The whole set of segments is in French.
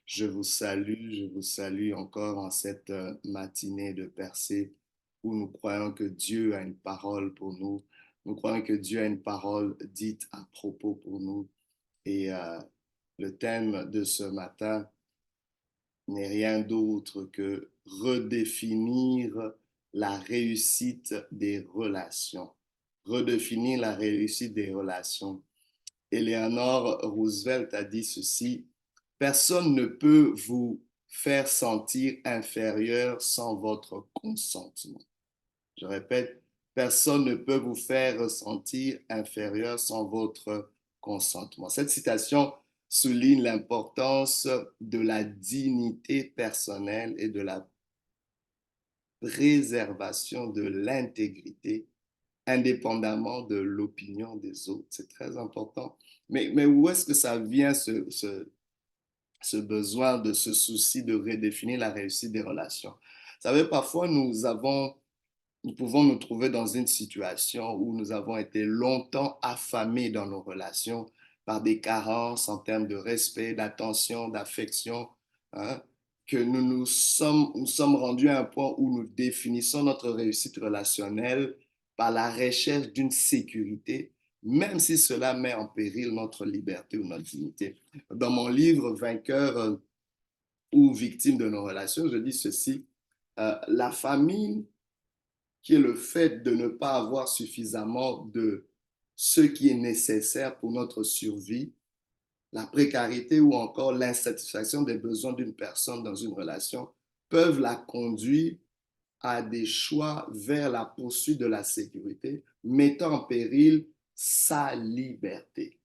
Je vous salue encore en cette matinée de percée où nous croyons que Dieu a une parole pour nous. Nous croyons que Dieu a une parole dite à propos pour nous. Et le thème de ce matin n'est rien d'autre que redéfinir la réussite des relations. Redéfinir la réussite des relations. Eleanor Roosevelt a dit ceci: personne ne peut vous faire sentir inférieur sans votre consentement. Je répète, personne ne peut vous faire sentir inférieur sans votre consentement. Cette citation souligne l'importance de la dignité personnelle et de la préservation de l'intégrité indépendamment de l'opinion des autres. C'est très important. Mais où est-ce que ça vient, ce besoin, de ce souci de redéfinir la réussite des relations? Vous savez, parfois, nous pouvons nous trouver dans une situation où nous avons été longtemps affamés dans nos relations par des carences en termes de respect, d'attention, d'affection, hein, que nous sommes rendus à un point où nous définissons notre réussite relationnelle par la recherche d'une sécurité, même si cela met en péril notre liberté ou notre dignité. Dans mon livre Vainqueur ou victime de nos relations, je dis ceci: la famille, qui est le fait de ne pas avoir suffisamment de ce qui est nécessaire pour notre survie, la précarité ou encore l'insatisfaction des besoins d'une personne dans une relation peuvent la conduire à des choix vers la poursuite de la sécurité, mettant en péril sa liberté.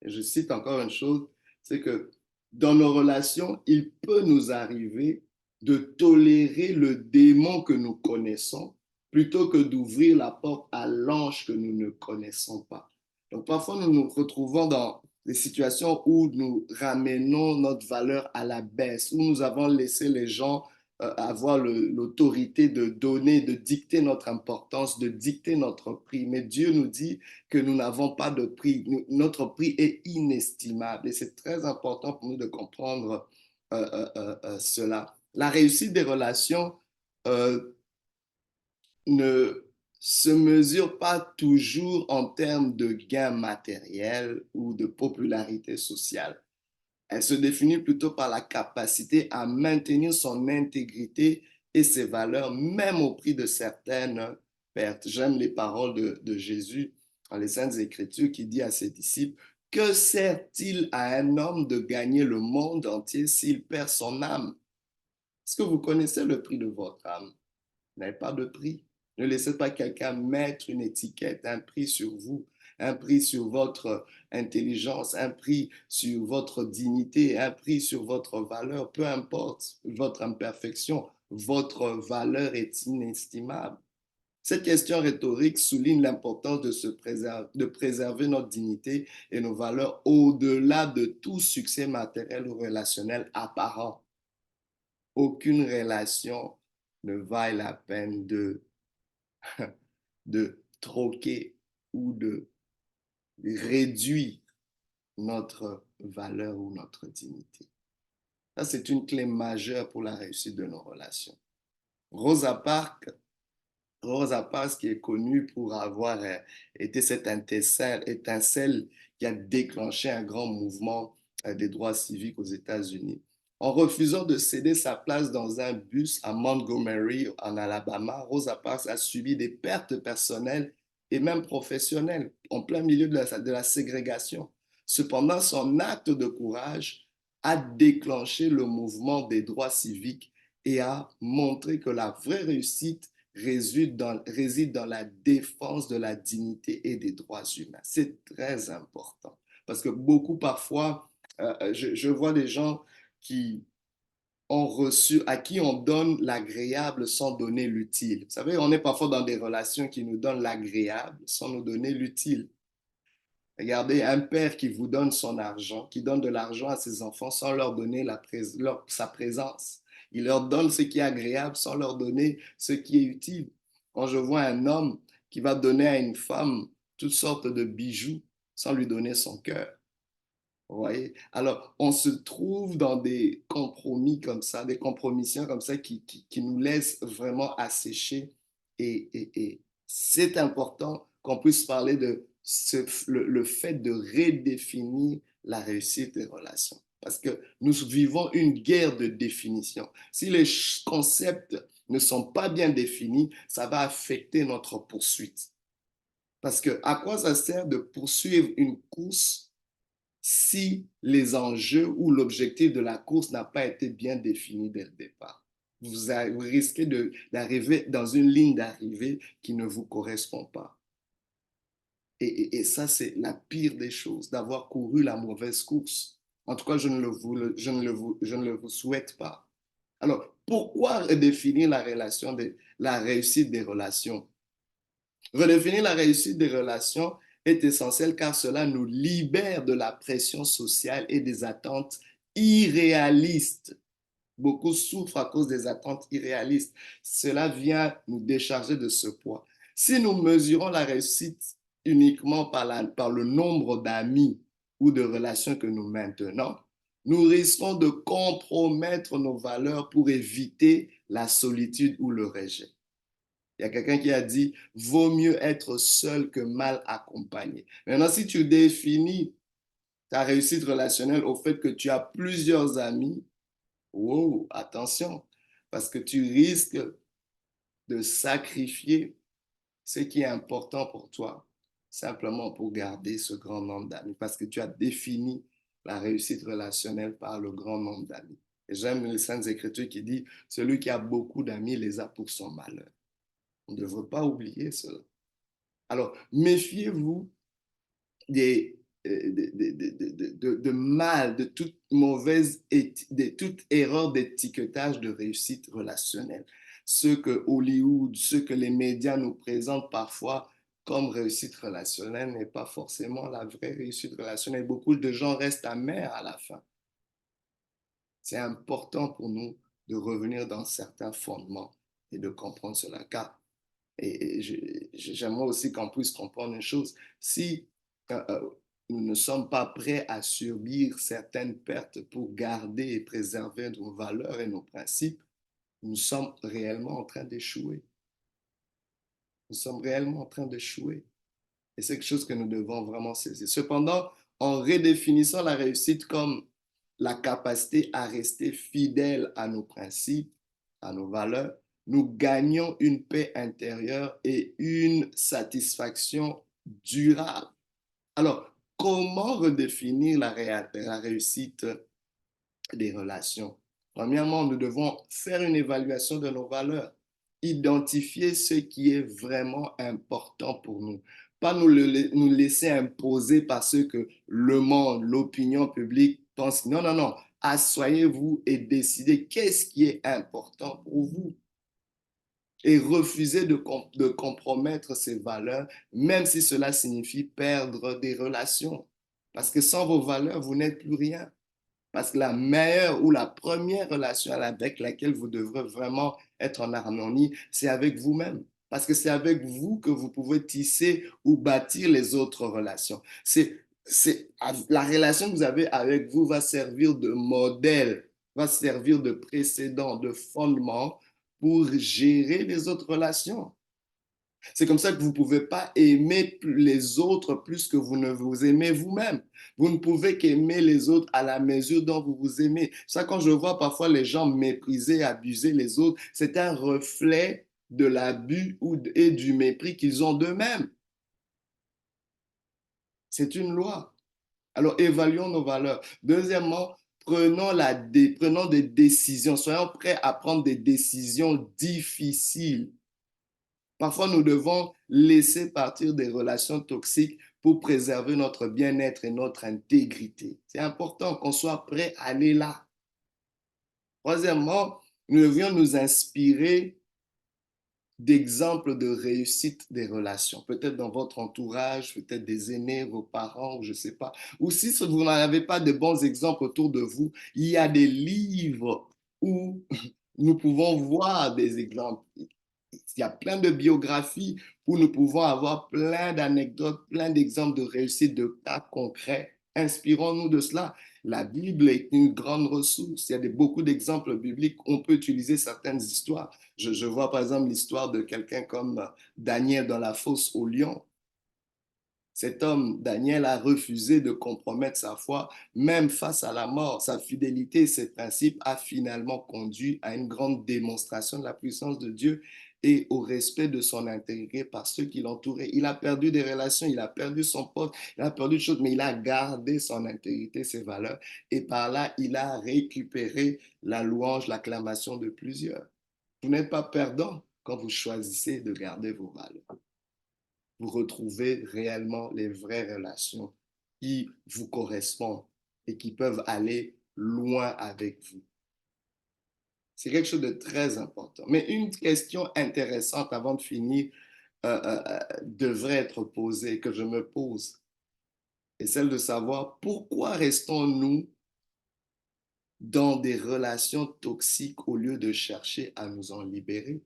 Et je cite encore une chose, c'est que dans nos relations, il peut nous arriver de tolérer le démon que nous connaissons plutôt que d'ouvrir la porte à l'ange que nous ne connaissons pas. Donc parfois, nous nous retrouvons dans des situations où nous ramenons notre valeur à la baisse, où nous avons laissé les gens avoir l'autorité de donner, de dicter notre importance, de dicter notre prix. Mais Dieu nous dit que nous n'avons pas de prix. Notre prix est inestimable et c'est très important pour nous de comprendre cela. La réussite des relations euh, ne se mesure pas toujours en termes de gains matériels ou de popularité sociale. Elle se définit plutôt par la capacité à maintenir son intégrité et ses valeurs, même au prix de certaines pertes. J'aime les paroles de Jésus dans les Saintes Écritures qui dit à ses disciples: que sert-il à un homme de gagner le monde entier s'il perd son âme? Est-ce que vous connaissez le prix de votre âme? Vous n'avez pas de prix. Ne laissez pas quelqu'un mettre une étiquette, un prix sur vous, un prix sur votre intelligence, un prix sur votre dignité, un prix sur votre valeur. Peu importe votre imperfection, votre valeur est inestimable. Cette question rhétorique souligne l'importance de préserver notre dignité et nos valeurs au-delà de tout succès matériel ou relationnel apparent. Aucune relation ne vaille la peine de troquer ou de réduire notre valeur ou notre dignité. Ça, c'est une clé majeure pour la réussite de nos relations. Rosa Parks, Rosa Parks, qui est connue pour avoir été cette étincelle qui a déclenché un grand mouvement des droits civiques aux États-Unis. En refusant de céder sa place dans un bus à Montgomery, en Alabama, Rosa Parks a subi des pertes personnelles et même professionnelles en plein milieu de la ségrégation. Cependant, son acte de courage a déclenché le mouvement des droits civiques et a montré que la vraie réussite réside dans la défense de la dignité et des droits humains. C'est très important parce que beaucoup parfois, je vois des gens qui ont reçu, à qui on donne l'agréable sans donner l'utile. Vous savez, on est parfois dans des relations qui nous donnent l'agréable sans nous donner l'utile. Regardez, un père qui vous donne son argent, qui donne de l'argent à ses enfants sans leur donner sa présence. Il leur donne ce qui est agréable sans leur donner ce qui est utile. Quand je vois un homme qui va donner à une femme toutes sortes de bijoux sans lui donner son cœur, Vous voyez? Alors, on se trouve dans des compromis comme ça, des compromissions comme ça qui nous laissent vraiment assécher. Et c'est important qu'on puisse parler de le fait de redéfinir la réussite des relations. Parce que nous vivons une guerre de définition. Si les concepts ne sont pas bien définis, ça va affecter notre poursuite. Parce que à quoi ça sert de poursuivre une course si les enjeux ou l'objectif de la course n'a pas été bien défini dès le départ? Vous risquez d'arriver dans une ligne d'arrivée qui ne vous correspond pas. Et ça, c'est la pire des choses, d'avoir couru la mauvaise course. En tout cas, je ne le vous souhaite pas. Alors, pourquoi redéfinir la réussite des relations? Redéfinir la réussite des relations est essentiel car cela nous libère de la pression sociale et des attentes irréalistes. Beaucoup souffrent à cause des attentes irréalistes. Cela vient nous décharger de ce poids. Si nous mesurons la réussite uniquement par le nombre d'amis ou de relations que nous maintenons, nous risquons de compromettre nos valeurs pour éviter la solitude ou le rejet. Il y a quelqu'un qui a dit, vaut mieux être seul que mal accompagné. Maintenant, si tu définis ta réussite relationnelle au fait que tu as plusieurs amis, wow, attention, parce que tu risques de sacrifier ce qui est important pour toi, simplement pour garder ce grand nombre d'amis, parce que tu as défini la réussite relationnelle par le grand nombre d'amis. Et j'aime les Saintes Écritures qui dit, celui qui a beaucoup d'amis les a pour son malheur. On ne devrait pas oublier cela. Alors, méfiez-vous des, de mal, de toute mauvaise, de toute erreur d'étiquetage de réussite relationnelle. Ce que Hollywood, ce que les médias nous présentent parfois comme réussite relationnelle n'est pas forcément la vraie réussite relationnelle. Beaucoup de gens restent amers à la fin. C'est important pour nous de revenir dans certains fondements et de comprendre cela. Car et j'aimerais aussi qu'on puisse comprendre une chose. Si nous ne sommes pas prêts à subir certaines pertes pour garder et préserver nos valeurs et nos principes, nous sommes réellement en train d'échouer. Nous sommes réellement en train d'échouer. Et c'est quelque chose que nous devons vraiment saisir. Cependant, en redéfinissant la réussite comme la capacité à rester fidèle à nos principes, à nos valeurs, nous gagnons une paix intérieure et une satisfaction durable. Alors, comment redéfinir la réussite des relations? Premièrement, nous devons faire une évaluation de nos valeurs, identifier ce qui est vraiment important pour nous, pas nous laisser imposer par ce que le monde, l'opinion publique pense. Non, non, non. Asseyez-vous et décidez qu'est-ce qui est important pour vous et refusez de compromettre ces valeurs, même si cela signifie perdre des relations. Parce que sans vos valeurs, vous n'êtes plus rien. Parce que la meilleure ou la première relation avec laquelle vous devrez vraiment être en harmonie, c'est avec vous-même. Parce que c'est avec vous que vous pouvez tisser ou bâtir les autres relations. La relation que vous avez avec vous va servir de modèle, va servir de précédent, de fondement pour gérer les autres relations. C'est comme ça que vous ne pouvez pas aimer les autres plus que vous ne vous aimez vous-même. Vous ne pouvez qu'aimer les autres à la mesure dont vous vous aimez. Ça, quand je vois parfois les gens mépriser, abuser les autres, c'est un reflet de l'abus et du mépris qu'ils ont d'eux-mêmes. C'est une loi. Alors, évaluons nos valeurs. Deuxièmement, prenons des décisions. Soyons prêts à prendre des décisions difficiles. Parfois, nous devons laisser partir des relations toxiques pour préserver notre bien-être et notre intégrité. C'est important qu'on soit prêt à aller là. Troisièmement, nous devions nous inspirer d'exemples de réussite des relations. Peut-être dans votre entourage, peut-être des aînés, vos parents, je ne sais pas. Ou si vous n'avez pas de bons exemples autour de vous, il y a des livres où nous pouvons voir des exemples. Il y a plein de biographies où nous pouvons avoir plein d'anecdotes, plein d'exemples de réussite, de cas concrets Inspirons-nous de cela. La Bible est une grande ressource. Il y a beaucoup d'exemples bibliques. On peut utiliser certaines histoires. Je vois par exemple l'histoire de quelqu'un comme Daniel dans la fosse au lion. Cet homme, Daniel, a refusé de compromettre sa foi, même face à la mort. Sa fidélité et ses principes a finalement conduit à une grande démonstration de la puissance de Dieu et au respect de son intégrité par ceux qui l'entouraient. Il a perdu des relations, il a perdu son poste, il a perdu des choses, mais il a gardé son intégrité, ses valeurs, et par là, il a récupéré la louange, l'acclamation de plusieurs. Vous n'êtes pas perdant quand vous choisissez de garder vos valeurs. Vous retrouvez réellement les vraies relations qui vous correspondent et qui peuvent aller loin avec vous. C'est quelque chose de très important. Mais une question intéressante avant de finir devrait être posée, que je me pose, est celle de savoir pourquoi restons-nous dans des relations toxiques au lieu de chercher à nous en libérer?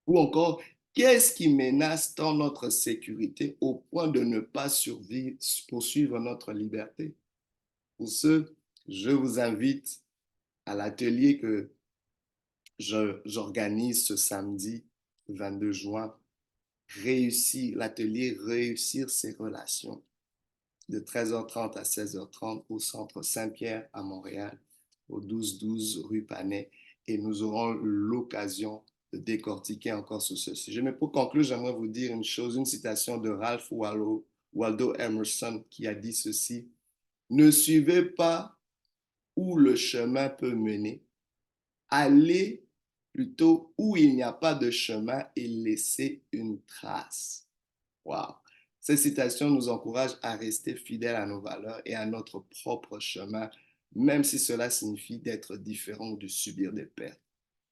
Ou encore, qu'est-ce qui menace tant notre sécurité au point de ne pas poursuivre notre liberté? Pour ce, je vous invite à l'atelier que j'organise ce samedi 22 juin, l'atelier Réussir ses relations, de 13h30 à 16h30 au Centre Saint-Pierre à Montréal, au 1212 rue Panay, et nous aurons l'occasion de décortiquer encore sur ce sujet. Mais pour conclure, j'aimerais vous dire une chose, une citation de Ralph Waldo Emerson qui a dit ceci: ne suivez pas où le chemin peut mener, allez plutôt où il n'y a pas de chemin et laissez une trace. Wow. Cette citation nous encourage à rester fidèles à nos valeurs et à notre propre chemin, même si cela signifie d'être différent ou de subir des pertes.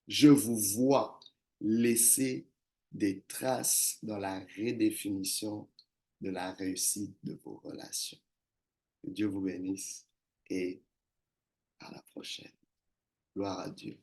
Je vous vois laisser des traces dans la redéfinition de la réussite de vos relations. Que Dieu vous bénisse et à la prochaine. Gloire à Dieu.